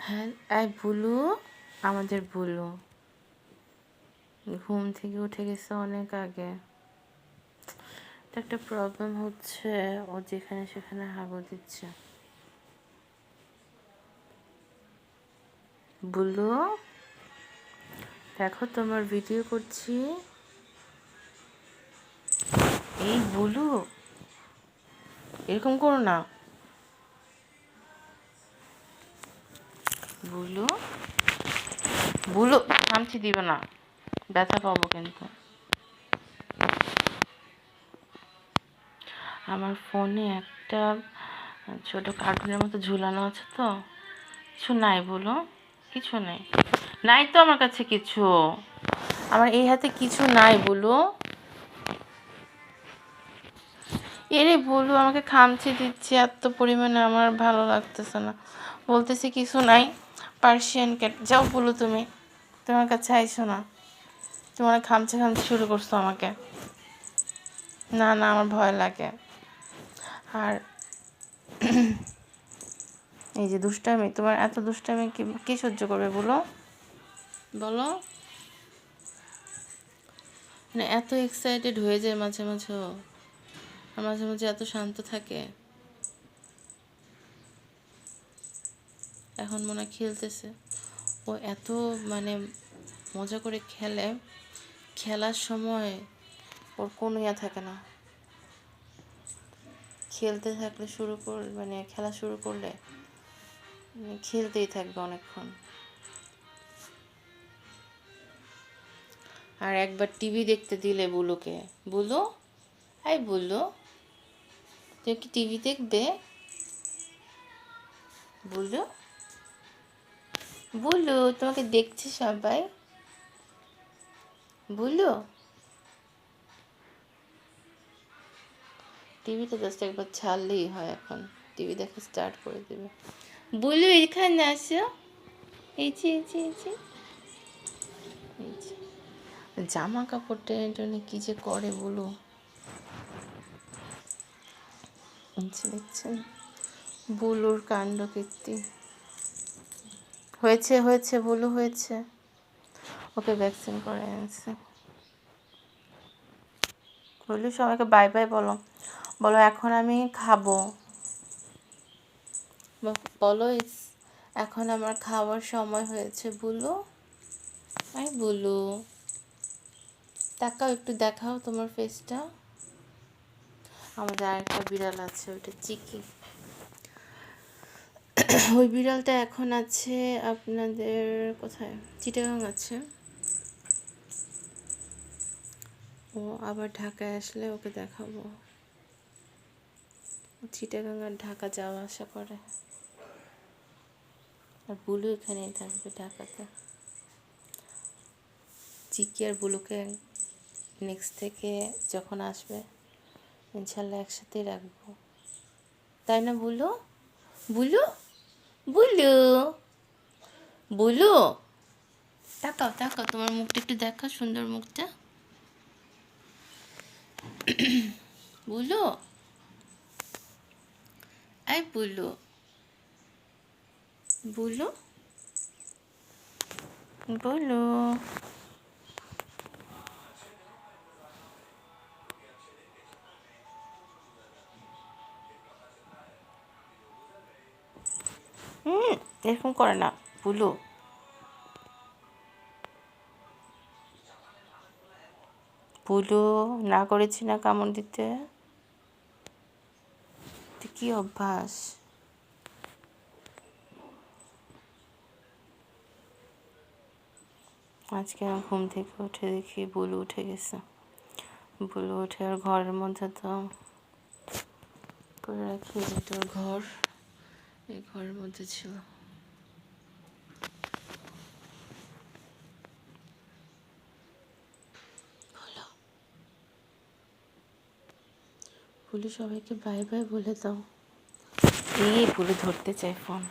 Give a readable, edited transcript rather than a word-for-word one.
হ্যাঁ, এই বুলু, আমাদের বুলু ঘুম থেকে উঠে গেছে অনেক আগে। একটা প্রবলেম হচ্ছে, ও যেখানে সেখানে হাগু দিচ্ছে। বুলু, দেখো তোমার ভিডিও করছি। এই বুলু, এরকম করো না। বুলু, বুলু, খামচি দিবে না, ব্যথা পাবো কিন্তু। আমার ফোনে একটা ছোট কার্টুনের মতো ঝুলানো আছে তো, কিছু নাই বলো, কিছু নেই, নাই তো আমার কাছে কিছু। আমার এই হাতে কিছু নাই বলো। এরে বলু, আমাকে খামচি দিচ্ছে এত পরিমাণে, আমার ভালো লাগতেছে না। বলতেছি কিছু নাই, পার্সিয়ান ক্যাট। যাও বলো, তুমি তোমার কাছে আইসো না, তোমার খামচি খামচি শুরু করছো আমাকে। না না, আমার ভয় লাগে। আর এই যে দুষ্টামি, তোমার এত দুষ্টামি কি সহ্য করবে বলো, বলো। মানে এত এক্সাইটেড হয়ে যায় মাঝে মাঝে, আর মাঝে মাঝে এত শান্ত থাকে। এখন মনে হয় খেলতেছে। ও এত মানে মজা করে খেলে, খেলার সময় ওর কোনো ইয়া থাকে না। খেলতে থাকলে মানে খেলা শুরু করলে খেলতেই থাকবে অনেকক্ষণ। আর একবার টিভি দেখতে দিলে বুলুকে, বুলু, এই বুলু, তুমি কি টিভি দেখবে? বুলু, বুলু, তোমাকে দেখছে সবাই। বুলু, টিভিতে জাস্ট একবার ছাড়লেই হয়, এখন টিভি দেখা স্টার্ট করে দেবে। বুলু, এখানে আসো, এই যে এই যে এই যে এই যে। জামা কাপড় টেনে টেনে কি যে করে বলো, দেখছেন বুলুর কাণ্ড কীর্তি। হয়েছে হয়েছে, বুলু হয়েছে, ওকে ভ্যাকসিন করে এনেছে। বুলু, সবাইকে বাই বাই বলো, বলো এখন আমি খাবো, বলো এখন আমার খাওয়ার সময় হয়েছে। বুলু, এই বুলু, তাকাও, একটু দেখাও তোমার ফেসটা। আমাদের আরেকটা বিড়াল আছে, ওইটা চিকি। ওই বিড়ালটা এখন আছে আপনাদের কোথায়, চিটাগাং আছে। ও আবার ঢাকায় আসলে ওকে দেখাবো। চিটাগাং আর ঢাকা যাওয়া আসা করে। আর বুলু এখানেই থাকবে ঢাকাতে। চিকি আর বুলুকে নেক্সট থেকে যখন আসবে ইনশাল্লাহ একসাথেই রাখবো, তাই না বুলু? বুলু, বুলু, বুলু, তাকাও তাকাও, তোমার মুখটা একটু দেখাও, সুন্দর মুখটা। বুলু, এই বুলু, বুলু, বুলু, এরকম করে না বুলু। বুলু, না করেছি না কামড় দিতে, কি অভ্যাস। আজকে আমি ঘুম থেকে উঠে দেখি বুলু উঠে গেছে। বুলু উঠে আর ঘরের মধ্যে তো করে রাখি, যেটা ওর ঘর, এই ঘরের মধ্যে ছিল। বুলু, সবাইকে বাই বাই বলে দাও। এই বুলু ধরতে চাই ফোন।